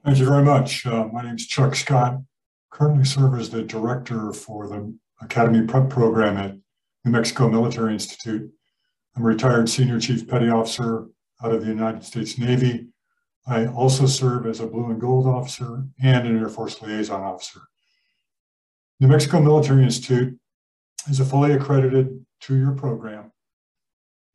Thank you very much. My name is Chuck Scott. Currently serve as the director for the Academy Prep program at New Mexico Military Institute. I'm a retired senior chief petty officer out of the United States Navy. I also serve as a blue and gold officer and an Air Force liaison officer. New Mexico Military Institute is a fully accredited two-year program,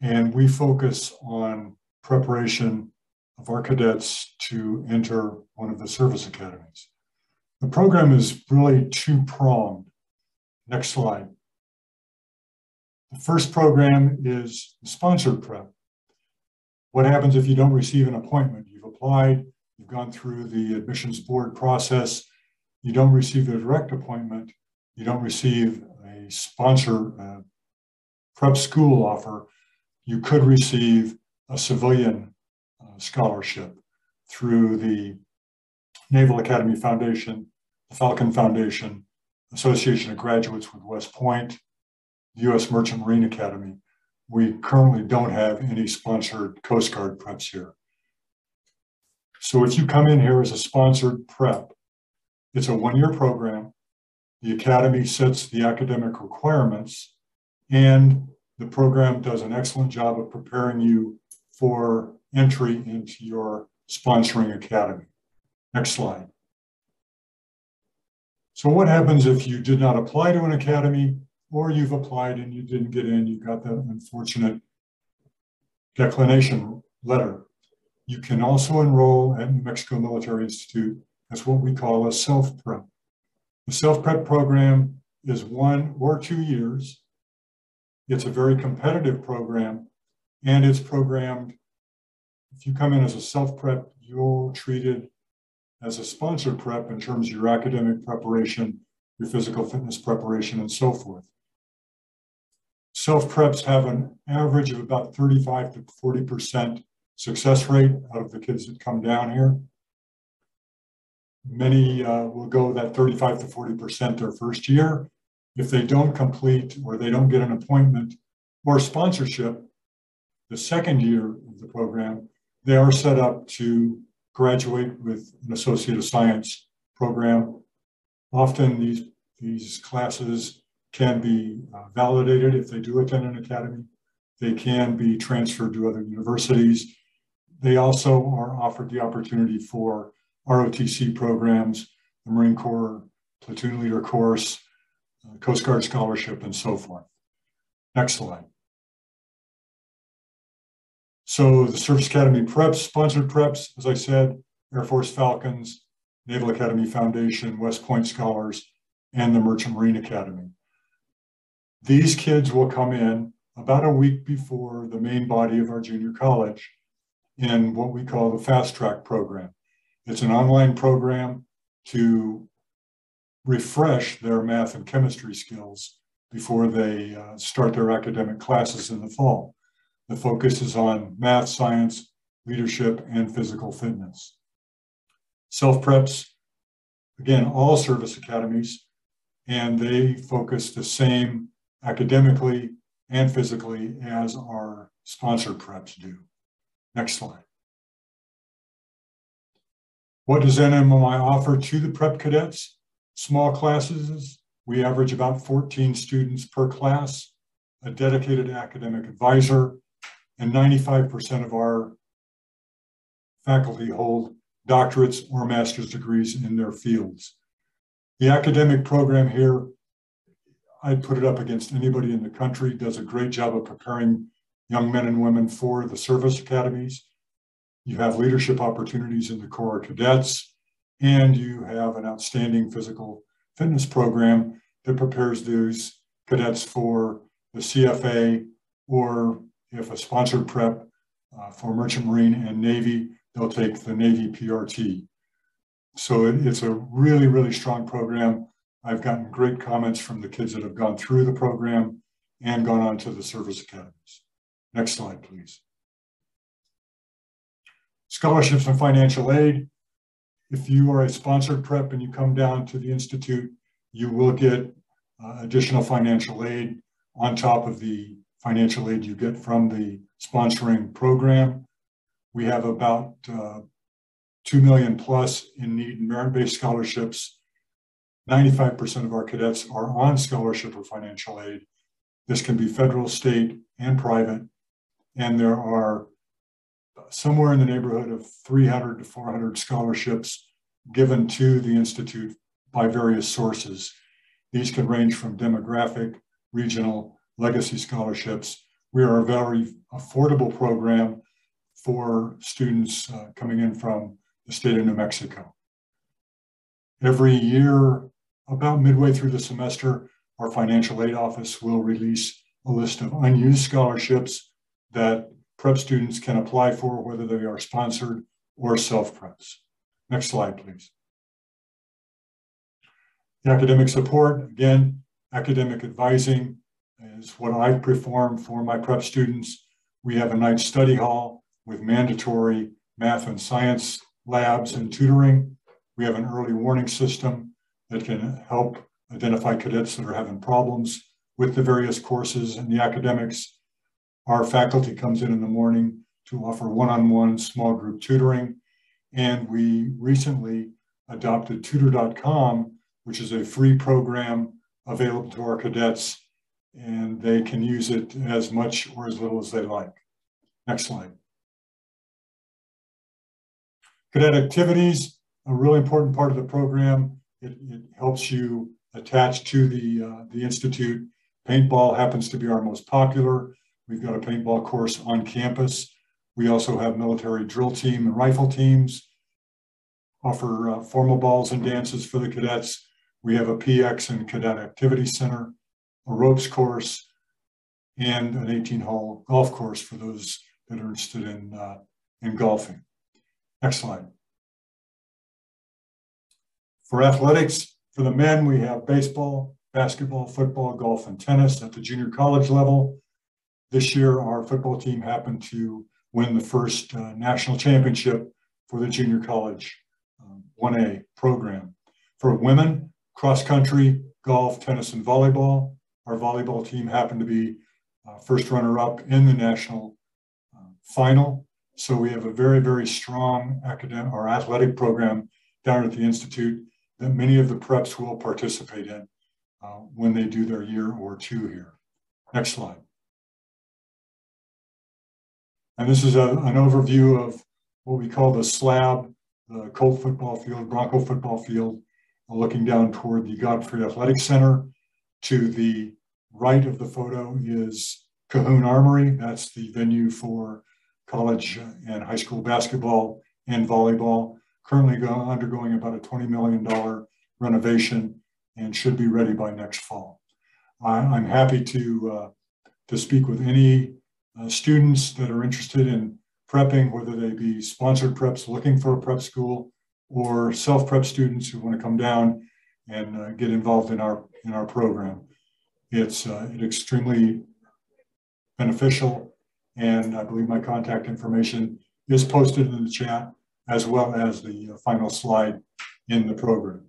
and we focus on preparation of our cadets to enter one of the service academies. The program is really two-pronged. Next slide. The first program is sponsored prep. What happens if you don't receive an appointment? You've applied, you've gone through the admissions board process, you don't receive a direct appointment, you don't receive a sponsor prep school offer, you could receive a civilian scholarship through the Naval Academy Foundation, the Falcon Foundation, Association of Graduates with West Point, the U.S. Merchant Marine Academy. We currently don't have any sponsored Coast Guard preps here. So if you come in here as a sponsored prep, it's a one-year program. The Academy sets the academic requirements, and the program does an excellent job of preparing you for entry into your sponsoring academy. Next slide. So what happens if you did not apply to an academy, or you've applied and you didn't get in, you got that unfortunate declination letter? You can also enroll at New Mexico Military Institute as what we call a self-prep. The self-prep program is 1 or 2 years. It's a very competitive program, and it's programmed. If you come in as a self-prep, you're treated as a sponsored prep in terms of your academic preparation, your physical fitness preparation, and so forth. Self-preps have an average of about 35 to 40% success rate out of the kids that come down here. Many will go that 35 to 40% their first year. If they don't complete or they don't get an appointment or sponsorship, the second year of the program, they are set up to graduate with an Associate of Science program. Often these classes can be validated if they do attend an academy. They can be transferred to other universities. They also are offered the opportunity for ROTC programs, the Marine Corps Platoon Leader course, Coast Guard scholarship, and so forth. Next slide. So the Service Academy preps, sponsored preps, as I said, Air Force Falcons, Naval Academy Foundation, West Point Scholars, and the Merchant Marine Academy. These kids will come in about a week before the main body of our junior college in what we call the Fast Track program. It's an online program to refresh their math and chemistry skills before they start their academic classes in the fall. The focus is on math, science, leadership, and physical fitness. Self-preps, again, all service academies, and they focus the same academically and physically as our sponsored preps do. Next slide. What does NMMI offer to the prep cadets? Small classes. We average about 14 students per class, a dedicated academic advisor, and 95% of our faculty hold doctorates or master's degrees in their fields. The academic program here, I'd put it up against anybody in the country, does a great job of preparing young men and women for the service academies. You have leadership opportunities in the Corps of Cadets, and you have an outstanding physical fitness program that prepares those cadets for the CFA, or if a sponsored prep for Merchant Marine and Navy, they'll take the Navy PRT. So it's a really, really strong program. I've gotten great comments from the kids that have gone through the program and gone on to the service academies. Next slide, please. Scholarships and financial aid. If you are a sponsored prep and you come down to the Institute, you will get additional financial aid on top of the financial aid you get from the sponsoring program. We have about 2 million plus in need merit-based scholarships. 95% of our cadets are on scholarship or financial aid. This can be federal, state, and private. And there are somewhere in the neighborhood of 300 to 400 scholarships given to the Institute by various sources. These can range from demographic, regional, legacy scholarships. We are a very affordable program for students coming in from the state of New Mexico. Every year, about midway through the semester, our financial aid office will release a list of unused scholarships that prep students can apply for, whether they are sponsored or self-preps. Next slide, please. The academic support, again, academic advising is what I perform for my prep students. We have a night study hall with mandatory math and science labs and tutoring. We have an early warning system that can help identify cadets that are having problems with the various courses and the academics. Our faculty comes in the morning to offer one-on-one small group tutoring. And we recently adopted tutor.com, which is a free program available to our cadets, and they can use it as much or as little as they like. Next slide. Cadet Activities, a really important part of the program. It helps you attach to the Institute. Paintball happens to be our most popular. We've got a paintball course on campus. We also have military drill team and rifle teams, offer formal balls and dances for the cadets. We have a PX and Cadet Activities Center, a ropes course, and an 18-hole golf course for those that are interested in golfing. Next slide. For athletics, for the men, we have baseball, basketball, football, golf, and tennis at the junior college level. This year, our football team happened to win the first national championship for the junior college 1A program. For women, cross country, golf, tennis, and volleyball. Our volleyball team happened to be first runner-up in the national final. So we have a very, very strong academic or athletic program down at the Institute that many of the preps will participate in when they do their year or two here. Next slide. And this is an overview of what we call the slab, the Colt football field, Bronco football field, looking down toward the Godfrey Athletic Center. To the right of the photo is Cahoon Armory. That's the venue for college and high school basketball and volleyball. Currently undergoing about a $20 million renovation and should be ready by next fall. I'm happy to speak with any students that are interested in prepping, whether they be sponsored preps looking for a prep school or self-prep students who want to come down and get involved in our program. It's extremely beneficial, and I believe my contact information is posted in the chat as well as the final slide in the program.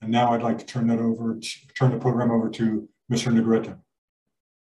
And now I'd like to turn the program over to Mr. Negrete.